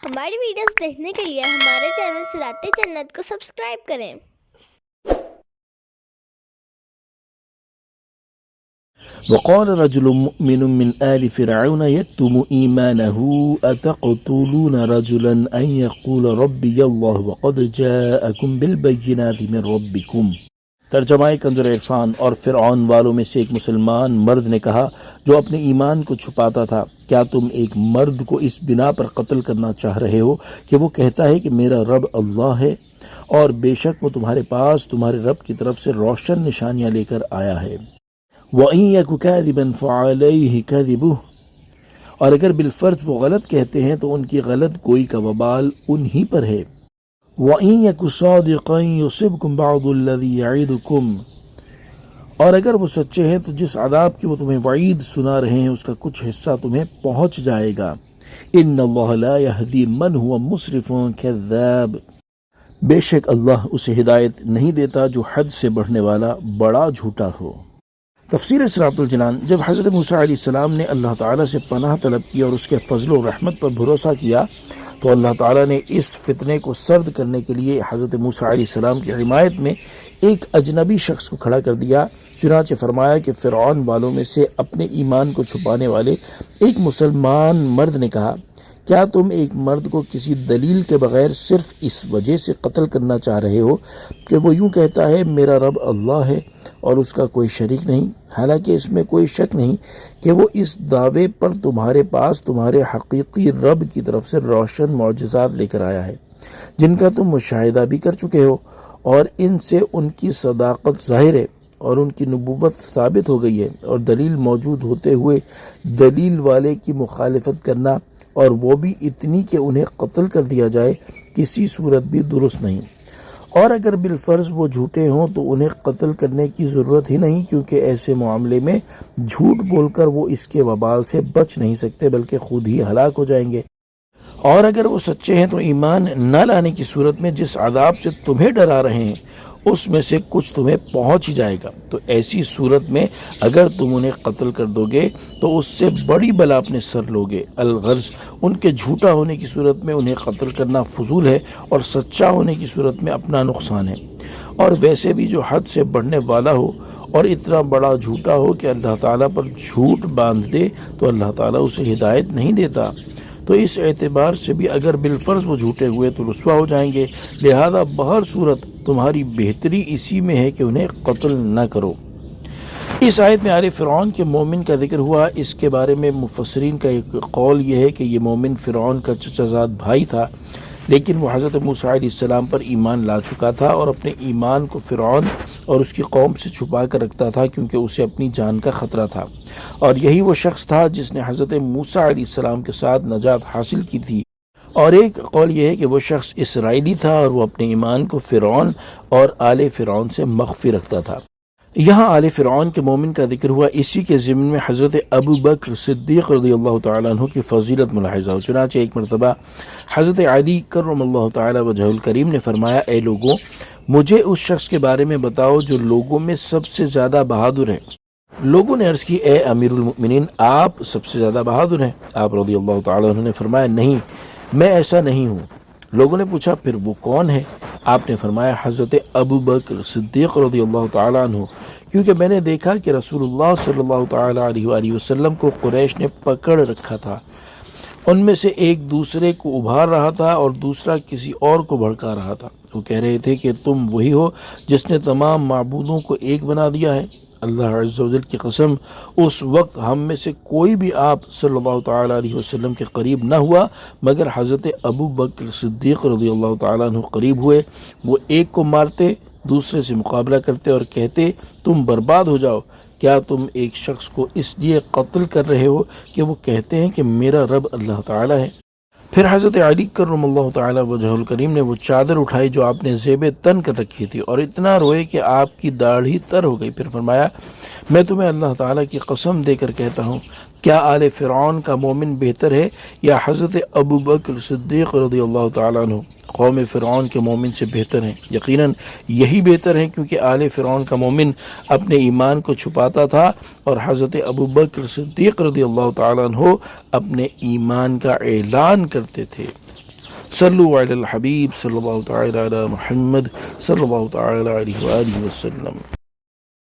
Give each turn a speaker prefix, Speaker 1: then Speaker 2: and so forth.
Speaker 1: ہماری ویڈیوز دیکھنے کے لیے ہمارے چینل صراط جنت کو سبسکرائب کریں۔
Speaker 2: وقال رجل مؤمن من آل فرعون يكتم إيمانه أتقتلون رجلا أن يقول ربي الله وقد جاءكم بالبينات من ربكم۔ ترجمہ کنز عرفان۔ اور فرعون والوں میں سے ایک مسلمان مرد نے کہا جو اپنے ایمان کو چھپاتا تھا، کیا تم ایک مرد کو اس بنا پر قتل کرنا چاہ رہے ہو کہ وہ کہتا ہے کہ میرا رب اللہ ہے، اور بے شک وہ تمہارے پاس تمہارے رب کی طرف سے روشن نشانیاں لے کر آیا ہے۔ وَإِن يَكُ كَاذِبًا فَعَلَيْهِ كَذِبُهُ، اور اگر بالفرض وہ غلط کہتے ہیں تو ان کی غلط گوئی کا وبال انہی پر ہے۔ وَإِن يَكُ صَادِقًا يُصِبْكُم بَعْضُ الَّذِي يَعِدُكُم، اور اگر وہ سچے ہیں تو جس عذاب کی وہ تمہیں وعید سنا رہے ہیں اس کا کچھ حصہ تمہیں پہنچ جائے گا۔ إِنَّ اللَّهَ لَا يَهْدِي مَنْ هُوَ مُسْرِفٌ كَذَّابٌ، بے شک اللہ اسے ہدایت نہیں دیتا جو حد سے بڑھنے والا بڑا جھوٹا ہو۔ تفسیر صراط الجنان۔ جب حضرت موسیٰ علیہ السلام نے اللہ تعالیٰ سے پناہ طلب کی اور اس کے فضل و رحمت پر بھروسہ کیا تو اللہ تعالیٰ نے اس فتنے کو سرد کرنے کے لیے حضرت موسیٰ علیہ السلام کی حمایت میں ایک اجنبی شخص کو کھڑا کر دیا۔ چنانچہ فرمایا کہ فرعون والوں میں سے اپنے ایمان کو چھپانے والے ایک مسلمان مرد نے کہا، کیا تم ایک مرد کو کسی دلیل کے بغیر صرف اس وجہ سے قتل کرنا چاہ رہے ہو کہ وہ یوں کہتا ہے میرا رب اللہ ہے اور اس کا کوئی شریک نہیں، حالانکہ اس میں کوئی شک نہیں کہ وہ اس دعوے پر تمہارے پاس تمہارے حقیقی رب کی طرف سے روشن معجزات لے کر آیا ہے جن کا تم مشاہدہ بھی کر چکے ہو، اور ان سے ان کی صداقت ظاہر ہے اور ان کی نبوت ثابت ہو گئی ہے، اور دلیل موجود ہوتے ہوئے دلیل والے کی مخالفت کرنا اور وہ بھی اتنی کہ انہیں قتل کر دیا جائے کسی صورت بھی درست نہیں۔ اور اگر بالفرض وہ جھوٹے ہوں تو انہیں قتل کرنے کی ضرورت ہی نہیں، کیونکہ ایسے معاملے میں جھوٹ بول کر وہ اس کے وبال سے بچ نہیں سکتے بلکہ خود ہی ہلاک ہو جائیں گے۔ اور اگر وہ سچے ہیں تو ایمان نہ لانے کی صورت میں جس عذاب سے تمہیں ڈرا رہے ہیں اس میں سے کچھ تمہیں پہنچ ہی جائے گا، تو ایسی صورت میں اگر تم انہیں قتل کر دو گے تو اس سے بڑی بلا اپنے سر لوگے۔ الغرض ان کے جھوٹا ہونے کی صورت میں انہیں قتل کرنا فضول ہے اور سچا ہونے کی صورت میں اپنا نقصان ہے۔ اور ویسے بھی جو حد سے بڑھنے والا ہو اور اتنا بڑا جھوٹا ہو کہ اللہ تعالیٰ پر جھوٹ باندھ دے تو اللہ تعالیٰ اسے ہدایت نہیں دیتا، تو اس اعتبار سے بھی اگر بالفرض وہ جھوٹے ہوئے تو رسوا ہو جائیں گے، لہذا بہر صورت تمہاری بہتری اسی میں ہے کہ انہیں قتل نہ کرو۔ اس آیت میں آل فرعون کے مومن کا ذکر ہوا۔ اس کے بارے میں مفسرین کا ایک قول یہ ہے کہ یہ مومن فرعون کا چچا زاد بھائی تھا، لیکن وہ حضرت موسیٰ علیہ السلام پر ایمان لا چکا تھا اور اپنے ایمان کو فرعون اور اس کی قوم سے چھپا کر رکھتا تھا کیونکہ اسے اپنی جان کا خطرہ تھا، اور یہی وہ شخص تھا جس نے حضرت موسیٰ علیہ السلام کے ساتھ نجات حاصل کی تھی۔ اور ایک قول یہ ہے کہ وہ شخص اسرائیلی تھا اور وہ اپنے ایمان کو فرعون اور آل فرعون سے مخفی رکھتا تھا۔ یہاں آل فرعون کے مومن کا ذکر ہوا، اسی کے ضمن میں حضرت ابو بکر صدیق رضی اللہ تعالیٰ عنہ کی فضیلت ملاحظہ ہو۔ چنانچہ ایک مرتبہ حضرت علی کرم اللہ تعالیٰ وجہ الکریم نے فرمایا، اے لوگوں، مجھے اس شخص کے بارے میں بتاؤ جو لوگوں میں سب سے زیادہ بہادر ہے۔ لوگوں نے عرض کی، اے امیر المؤمنین، آپ سب سے زیادہ بہادر ہیں۔ آپ رضی اللہ تعالیٰ عنہ نے فرمایا، نہیں، میں ایسا نہیں ہوں۔ لوگوں نے پوچھا، پھر وہ کون ہے؟ آپ نے فرمایا، حضرت ابو بکر صدیق رضی اللہ تعالیٰ عنہ، کیونکہ میں نے دیکھا کہ رسول اللہ صلی اللہ تعالیٰ علیہ وآلہ وسلم کو قریش نے پکڑ رکھا تھا، ان میں سے ایک دوسرے کو ابھار رہا تھا اور دوسرا کسی اور کو بھڑکا رہا تھا۔ وہ کہہ رہے تھے کہ تم وہی ہو جس نے تمام معبودوں کو ایک بنا دیا ہے۔ اللہ عز و جل کی قسم، اس وقت ہم میں سے کوئی بھی آپ صلی اللہ تعالیٰ علیہ وسلم کے قریب نہ ہوا مگر حضرت ابو بکر صدیق رضی اللہ تعالیٰ عنہ قریب ہوئے۔ وہ ایک کو مارتے، دوسرے سے مقابلہ کرتے اور کہتے، تم برباد ہو جاؤ۔ کیا تم ایک شخص کو اس لیے قتل کر رہے ہو کہ وہ کہتے ہیں کہ میرا رب اللہ تعالیٰ ہے؟ پھر حضرت علی کرم اللہ تعالیٰ وجہ الکریم نے وہ چادر اٹھائی جو آپ نے زیب تن کر رکھی تھی اور اتنا روئے کہ آپ کی داڑھی تر ہو گئی۔ پھر فرمایا، میں تمہیں اللہ تعالیٰ کی قسم دے کر کہتا ہوں، کیا آل فرعون کا مومن بہتر ہے یا حضرت ابو بکر صدیق رضی اللہ تعالیٰ عنہ قوم فرعون کے مومن سے بہتر ہیں؟ یقیناً یہی بہتر ہے، کیونکہ آل فرعون کا مومن اپنے ایمان کو چھپاتا تھا اور حضرت ابو بکر صدیق رضی اللہ تعالیٰ عنہ اپنے ایمان کا اعلان کرتے تھے۔ صلوا علی الحبیب صلی اللہ تعالی علی محمد صلی اللہ تعالی علیہ وآلہ وسلم.